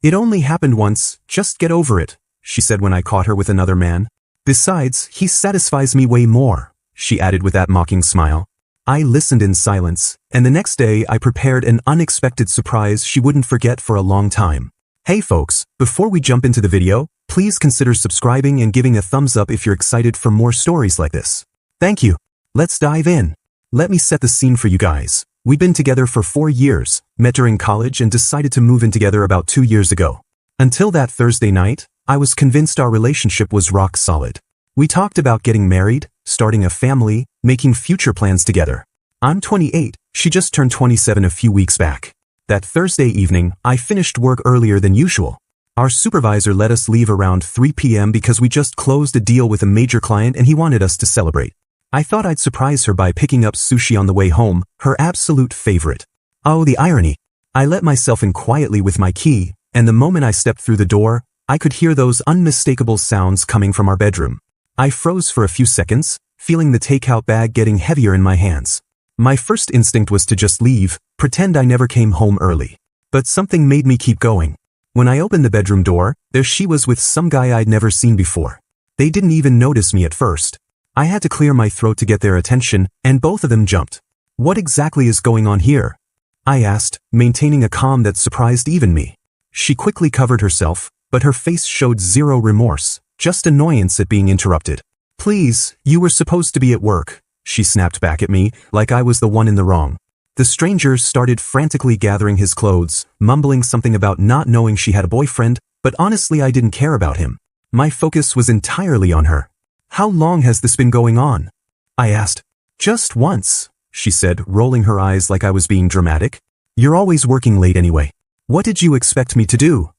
It only happened once, just get over it, she said when I caught her with another man. Besides, he satisfies me way more, she added with that mocking smile. I listened in silence, and the next day I prepared an unexpected surprise she wouldn't forget for a long time. Hey folks, before we jump into the video, please consider subscribing and giving a thumbs up if you're excited for more stories like this. Thank you. Let's dive in. Let me set the scene for you guys. We've been together for 4 years, met during college and decided to move in together about 2 years ago. Until that Thursday night, I was convinced our relationship was rock solid. We talked about getting married, starting a family, making future plans together. I'm 28, she just turned 27 a few weeks back. That Thursday evening, I finished work earlier than usual. Our supervisor let us leave around 3 p.m. because we just closed a deal with a major client and he wanted us to celebrate. I thought I'd surprise her by picking up sushi on the way home, her absolute favorite. Oh, the irony. I let myself in quietly with my key, and the moment I stepped through the door, I could hear those unmistakable sounds coming from our bedroom. I froze for a few seconds, feeling the takeout bag getting heavier in my hands. My first instinct was to just leave, pretend I never came home early. But something made me keep going. When I opened the bedroom door, there she was with some guy I'd never seen before. They didn't even notice me at first. I had to clear my throat to get their attention, and both of them jumped. What exactly is going on here? I asked, maintaining a calm that surprised even me. She quickly covered herself, but her face showed zero remorse, just annoyance at being interrupted. Please, you were supposed to be at work, she snapped back at me, like I was the one in the wrong. The stranger started frantically gathering his clothes, mumbling something about not knowing she had a boyfriend, but honestly I didn't care about him. My focus was entirely on her. How long has this been going on? I asked. Just once, she said, rolling her eyes like I was being dramatic. You're always working late anyway. What did you expect me to do?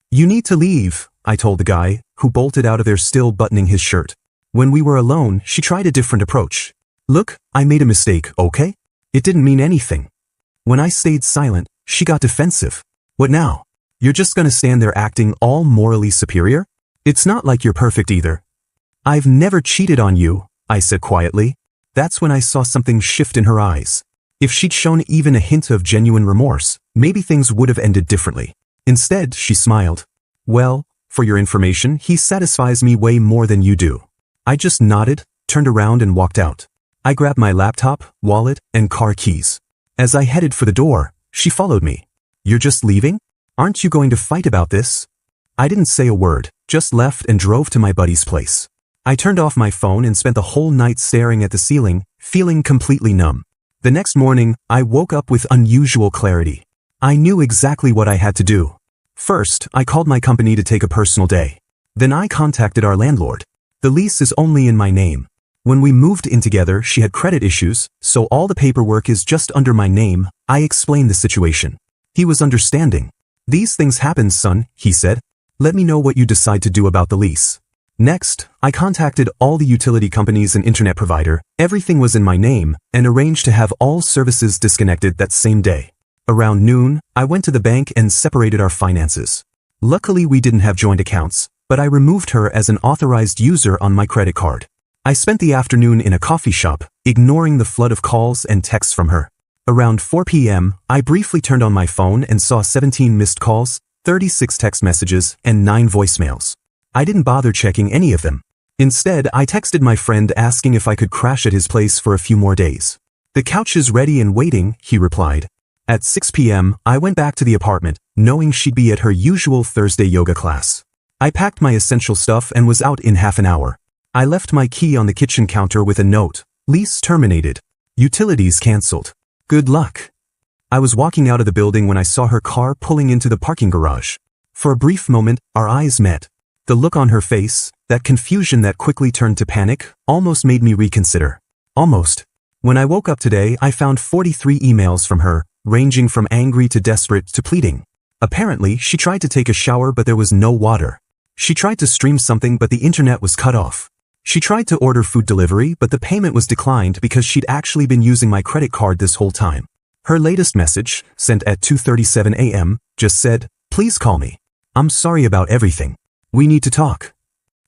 You need to leave, I told the guy, who bolted out of there still buttoning his shirt. When we were alone, she tried a different approach. Look, I made a mistake, okay? It didn't mean anything. When I stayed silent, she got defensive. What now? You're just gonna stand there acting all morally superior? It's not like you're perfect either. I've never cheated on you, I said quietly. That's when I saw something shift in her eyes. If she'd shown even a hint of genuine remorse, maybe things would have ended differently. Instead, she smiled. Well, for your information, he satisfies me way more than you do. I just nodded, turned around and walked out. I grabbed my laptop, wallet, and car keys. As I headed for the door, she followed me. You're just leaving? Aren't you going to fight about this? I didn't say a word, just left and drove to my buddy's place. I turned off my phone and spent the whole night staring at the ceiling, feeling completely numb. The next morning, I woke up with unusual clarity. I knew exactly what I had to do. First, I called my company to take a personal day. Then I contacted our landlord. The lease is only in my name. When we moved in together, she had credit issues, so all the paperwork is just under my name. I explained the situation. He was understanding. These things happen, son, he said. Let me know what you decide to do about the lease. Next, I contacted all the utility companies and internet provider, everything was in my name, and arranged to have all services disconnected that same day. Around noon, I went to the bank and separated our finances. Luckily we didn't have joint accounts, but I removed her as an authorized user on my credit card. I spent the afternoon in a coffee shop, ignoring the flood of calls and texts from her. Around 4 p.m., I briefly turned on my phone and saw 17 missed calls, 36 text messages, and 9 voicemails. I didn't bother checking any of them. Instead, I texted my friend asking if I could crash at his place for a few more days. The couch is ready and waiting, he replied. At 6 p.m., I went back to the apartment, knowing she'd be at her usual Thursday yoga class. I packed my essential stuff and was out in half an hour. I left my key on the kitchen counter with a note. Lease terminated. Utilities canceled. Good luck. I was walking out of the building when I saw her car pulling into the parking garage. For a brief moment, our eyes met. The look on her face, that confusion that quickly turned to panic, almost made me reconsider. Almost. When I woke up today, I found 43 emails from her, ranging from angry to desperate to pleading. Apparently, she tried to take a shower but there was no water. She tried to stream something but the internet was cut off. She tried to order food delivery but the payment was declined because she'd actually been using my credit card this whole time. Her latest message, sent at 2:37 a.m., just said, "Please call me. I'm sorry about everything. We need to talk."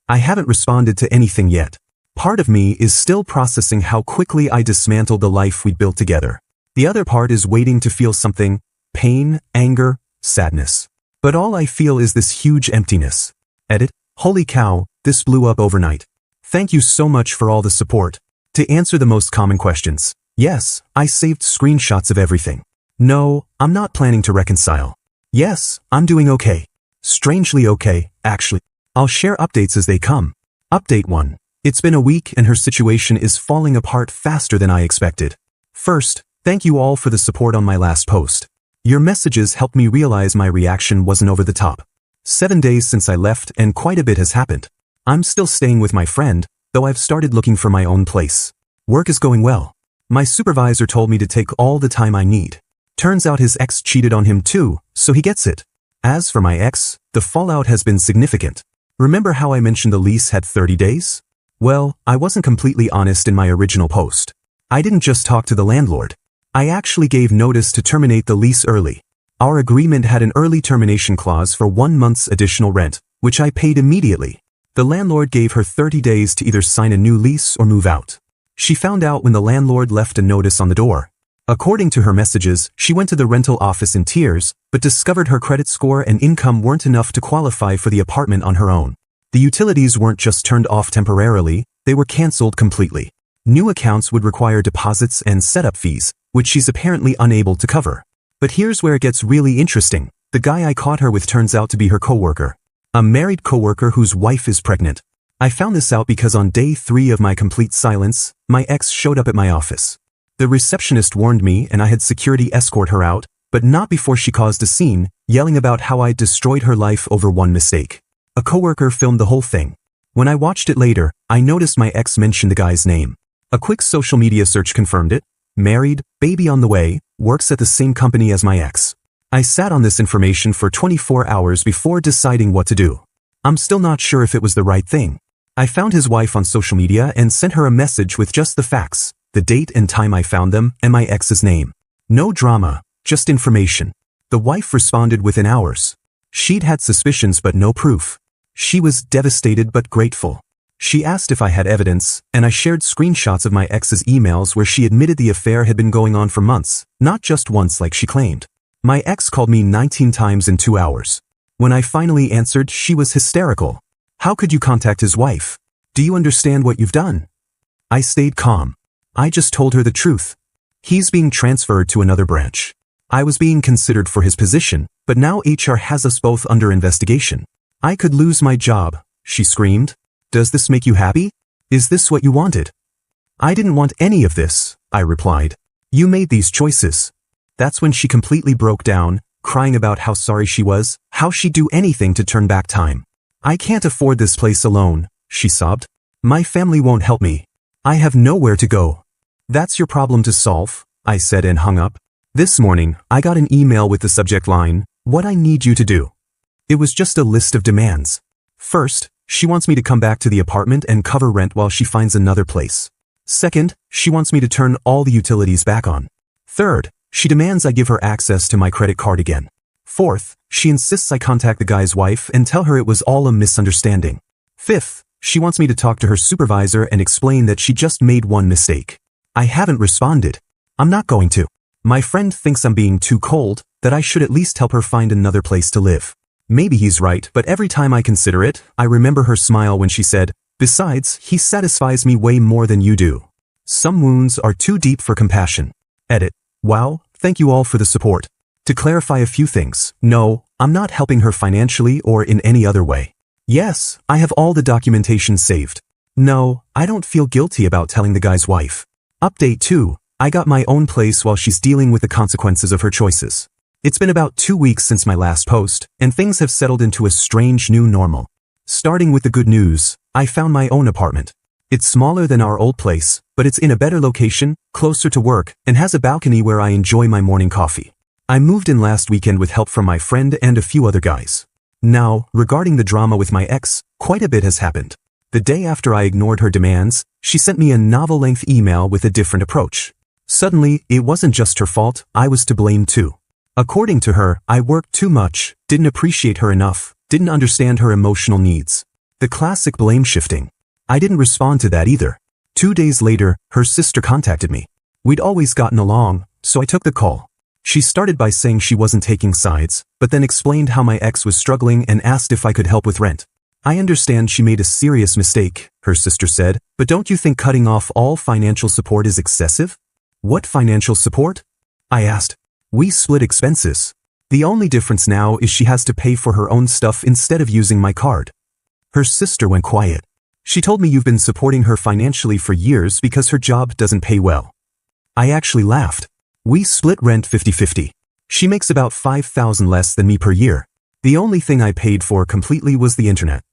I haven't responded to anything yet. Part of me is still processing how quickly I dismantled the life we'd built together. The other part is waiting to feel something, pain, anger, sadness. But all I feel is this huge emptiness. Edit. Holy cow, this blew up overnight. Thank you so much for all the support. To answer the most common questions. Yes, I saved screenshots of everything. No, I'm not planning to reconcile. Yes, I'm doing okay. Strangely okay, actually. I'll share updates as they come. Update 1. It's been a week and her situation is falling apart faster than I expected. First, thank you all for the support on my last post. Your messages helped me realize my reaction wasn't over the top. 7 days since I left and quite a bit has happened. I'm still staying with my friend, though I've started looking for my own place. Work is going well. My supervisor told me to take all the time I need. Turns out his ex cheated on him too, so he gets it. As for my ex, the fallout has been significant. Remember how I mentioned the lease had 30 days? Well, I wasn't completely honest in my original post. I didn't just talk to the landlord. I actually gave notice to terminate the lease early. Our agreement had an early termination clause for 1 month's additional rent, which I paid immediately. The landlord gave her 30 days to either sign a new lease or move out. She found out when the landlord left a notice on the door. According to her messages, she went to the rental office in tears, but discovered her credit score and income weren't enough to qualify for the apartment on her own. The utilities weren't just turned off temporarily, they were cancelled completely. New accounts would require deposits and setup fees, which she's apparently unable to cover. But here's where it gets really interesting. The guy I caught her with turns out to be her coworker. A married coworker whose wife is pregnant. I found this out because on day 3 of my complete silence, my ex showed up at my office. The receptionist warned me and I had security escort her out, but not before she caused a scene, yelling about how I destroyed her life over one mistake. A coworker filmed the whole thing. When I watched it later, I noticed my ex mentioned the guy's name. A quick social media search confirmed it. Married, baby on the way, works at the same company as my ex. I sat on this information for 24 hours before deciding what to do. I'm still not sure if it was the right thing. I found his wife on social media and sent her a message with just the facts, the date and time I found them, and my ex's name. No drama, just information. The wife responded within hours. She'd had suspicions but no proof. She was devastated but grateful. She asked if I had evidence, and I shared screenshots of my ex's emails where she admitted the affair had been going on for months, not just once like she claimed. My ex called me 19 times in 2 hours. When I finally answered, she was hysterical. How could you contact his wife? Do you understand what you've done? I stayed calm. I just told her the truth. He's being transferred to another branch. I was being considered for his position, but now HR has us both under investigation. I could lose my job, she screamed. Does this make you happy? Is this what you wanted? I didn't want any of this, I replied. You made these choices. That's when she completely broke down, crying about how sorry she was, how she'd do anything to turn back time. I can't afford this place alone, she sobbed. My family won't help me. I have nowhere to go. That's your problem to solve, I said and hung up. This morning, I got an email with the subject line, what I need you to do. It was just a list of demands. First, she wants me to come back to the apartment and cover rent while she finds another place. Second, she wants me to turn all the utilities back on. Third, she demands I give her access to my credit card again. Fourth, she insists I contact the guy's wife and tell her it was all a misunderstanding. Fifth, she wants me to talk to her supervisor and explain that she just made one mistake. I haven't responded. I'm not going to. My friend thinks I'm being too cold, that I should at least help her find another place to live. Maybe he's right, but every time I consider it, I remember her smile when she said, besides, he satisfies me way more than you do. Some wounds are too deep for compassion. Edit. Wow, thank you all for the support. To clarify a few things, no, I'm not helping her financially or in any other way. Yes, I have all the documentation saved. No, I don't feel guilty about telling the guy's wife. Update 2. I got my own place while she's dealing with the consequences of her choices. It's been about 2 weeks since my last post, and things have settled into a strange new normal. Starting with the good news, I found my own apartment. It's smaller than our old place, but it's in a better location, closer to work, and has a balcony where I enjoy my morning coffee. I moved in last weekend with help from my friend and a few other guys. Now, regarding the drama with my ex, quite a bit has happened. The day after I ignored her demands, she sent me a novel-length email with a different approach. Suddenly, it wasn't just her fault, I was to blame too. According to her, I worked too much, didn't appreciate her enough, didn't understand her emotional needs. The classic blame shifting. I didn't respond to that either. 2 days later, her sister contacted me. We'd always gotten along, so I took the call. She started by saying she wasn't taking sides, but then explained how my ex was struggling and asked if I could help with rent. I understand she made a serious mistake, her sister said, but don't you think cutting off all financial support is excessive? What financial support? I asked. We split expenses. The only difference now is she has to pay for her own stuff instead of using my card. Her sister went quiet. She told me you've been supporting her financially for years because her job doesn't pay well. I actually laughed. We split rent 50-50. She makes about $5,000 less than me per year. The only thing I paid for completely was the internet.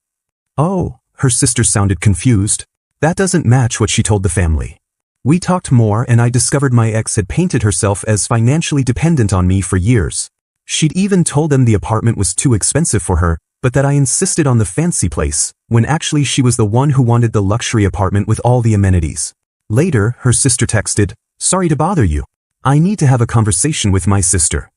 Oh, her sister sounded confused. That doesn't match what she told the family. We talked more and I discovered my ex had painted herself as financially dependent on me for years. She'd even told them the apartment was too expensive for her, but that I insisted on the fancy place, when actually she was the one who wanted the luxury apartment with all the amenities. Later, her sister texted, "Sorry to bother you. I need to have a conversation with my sister."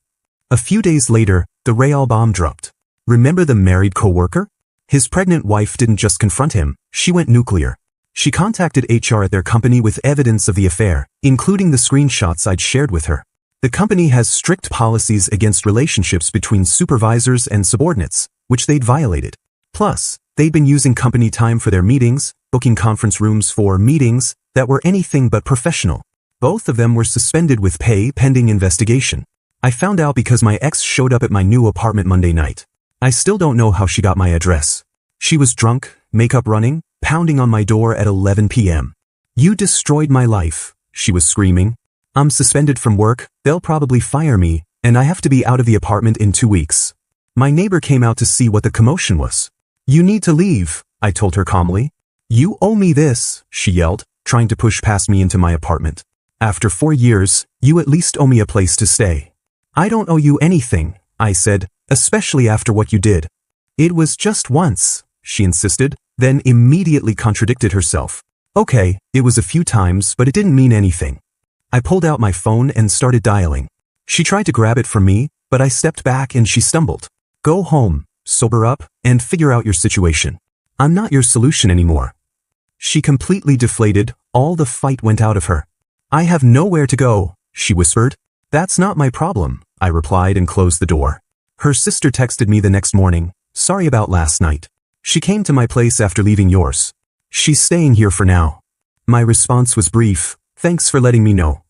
A few days later, the Real bomb dropped. Remember the married coworker? His pregnant wife didn't just confront him, she went nuclear. She contacted HR at their company with evidence of the affair, including the screenshots I'd shared with her. The company has strict policies against relationships between supervisors and subordinates, which they'd violated. Plus, they'd been using company time for their meetings, booking conference rooms for meetings that were anything but professional. Both of them were suspended with pay pending investigation. I found out because my ex showed up at my new apartment Monday night. I still don't know how she got my address. She was drunk, makeup running, pounding on my door at 11 p.m. "You destroyed my life," she was screaming. "I'm suspended from work, they'll probably fire me, and I have to be out of the apartment in 2 weeks." My neighbor came out to see what the commotion was. "You need to leave," I told her calmly. "You owe me this," she yelled, trying to push past me into my apartment. "After 4 years, you at least owe me a place to stay." "I don't owe you anything," I said, "especially after what you did." "It was just once," she insisted, then immediately contradicted herself. "Okay, it was a few times, but it didn't mean anything." I pulled out my phone and started dialing. She tried to grab it from me, but I stepped back and she stumbled. "Go home, sober up, and figure out your situation. I'm not your solution anymore." She completely deflated, all the fight went out of her. "I have nowhere to go," she whispered. "That's not my problem," I replied and closed the door. Her sister texted me the next morning, "Sorry about last night. She came to my place after leaving yours. She's staying here for now." My response was brief, "Thanks for letting me know."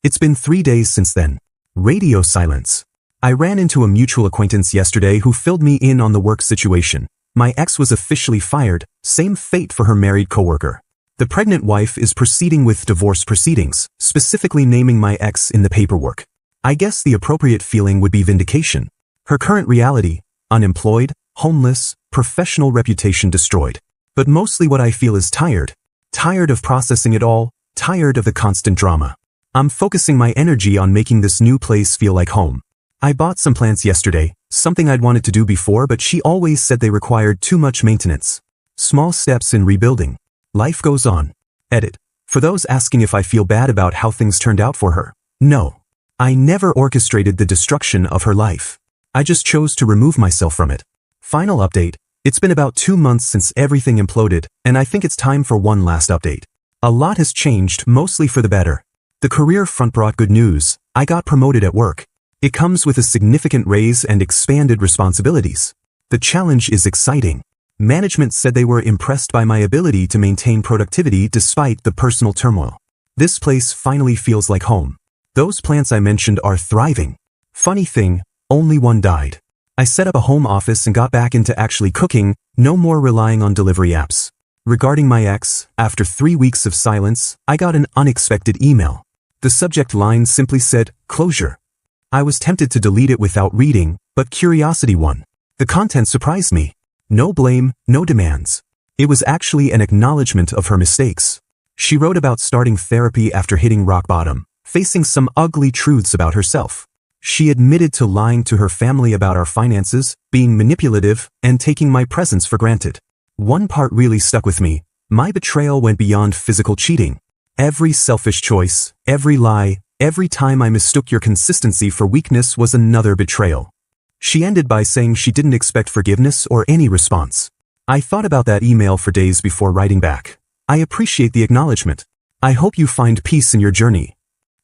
It's been 3 days since then. Radio silence. I ran into a mutual acquaintance yesterday who filled me in on the work situation. My ex was officially fired, same fate for her married coworker. The pregnant wife is proceeding with divorce proceedings, specifically naming my ex in the paperwork. I guess the appropriate feeling would be vindication. Her current reality, unemployed, homeless, professional reputation destroyed. But mostly what I feel is tired. Tired of processing it all, tired of the constant drama. I'm focusing my energy on making this new place feel like home. I bought some plants yesterday, something I'd wanted to do before, but she always said they required too much maintenance. Small steps in rebuilding. Life goes on. Edit. For those asking if I feel bad about how things turned out for her, no. I never orchestrated the destruction of her life. I just chose to remove myself from it. Final update. It's been about 2 months since everything imploded, and I think it's time for one last update. A lot has changed, mostly for the better. The career front brought good news. I got promoted at work. It comes with a significant raise and expanded responsibilities. The challenge is exciting. Management said they were impressed by my ability to maintain productivity despite the personal turmoil. This place finally feels like home. Those plants I mentioned are thriving. Funny thing, only one died. I set up a home office and got back into actually cooking, no more relying on delivery apps. Regarding my ex, after 3 weeks of silence, I got an unexpected email. The subject line simply said, "Closure." I was tempted to delete it without reading, but curiosity won. The content surprised me. No blame, no demands. It was actually an acknowledgement of her mistakes. She wrote about starting therapy after hitting rock bottom, facing some ugly truths about herself. She admitted to lying to her family about our finances, being manipulative, and taking my presence for granted. One part really stuck with me. My betrayal went beyond physical cheating. Every selfish choice, every lie, every time I mistook your consistency for weakness was another betrayal. She ended by saying she didn't expect forgiveness or any response. I thought about that email for days before writing back. I appreciate the acknowledgement. I hope you find peace in your journey.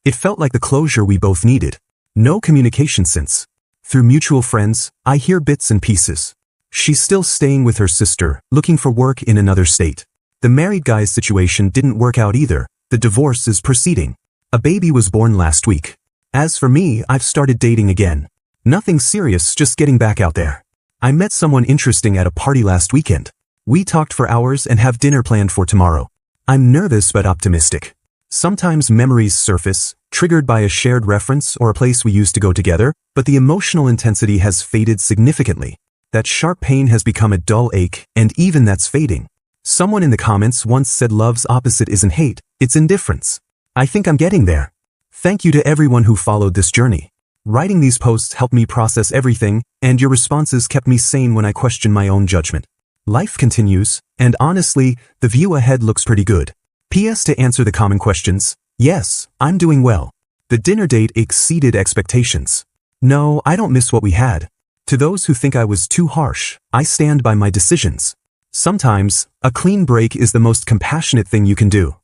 It felt like the closure we both needed. No communication since. Through mutual friends, I hear bits and pieces. She's still staying with her sister, looking for work in another state. The married guy's situation didn't work out either. The divorce is proceeding. A baby was born last week. As for me, I've started dating again. Nothing serious, just getting back out there. I met someone interesting at a party last weekend. We talked for hours and have dinner planned for tomorrow. I'm nervous but optimistic. Sometimes memories surface, triggered by a shared reference or a place we used to go together, but the emotional intensity has faded significantly. That sharp pain has become a dull ache, and even that's fading. Someone in the comments once said love's opposite isn't hate, it's indifference. I think I'm getting there. Thank you to everyone who followed this journey. Writing these posts helped me process everything, and your responses kept me sane when I questioned my own judgment. Life continues, and honestly, the view ahead looks pretty good. P.S. To answer the common questions, yes, I'm doing well. The dinner date exceeded expectations. No, I don't miss what we had. To those who think I was too harsh, I stand by my decisions. Sometimes, a clean break is the most compassionate thing you can do.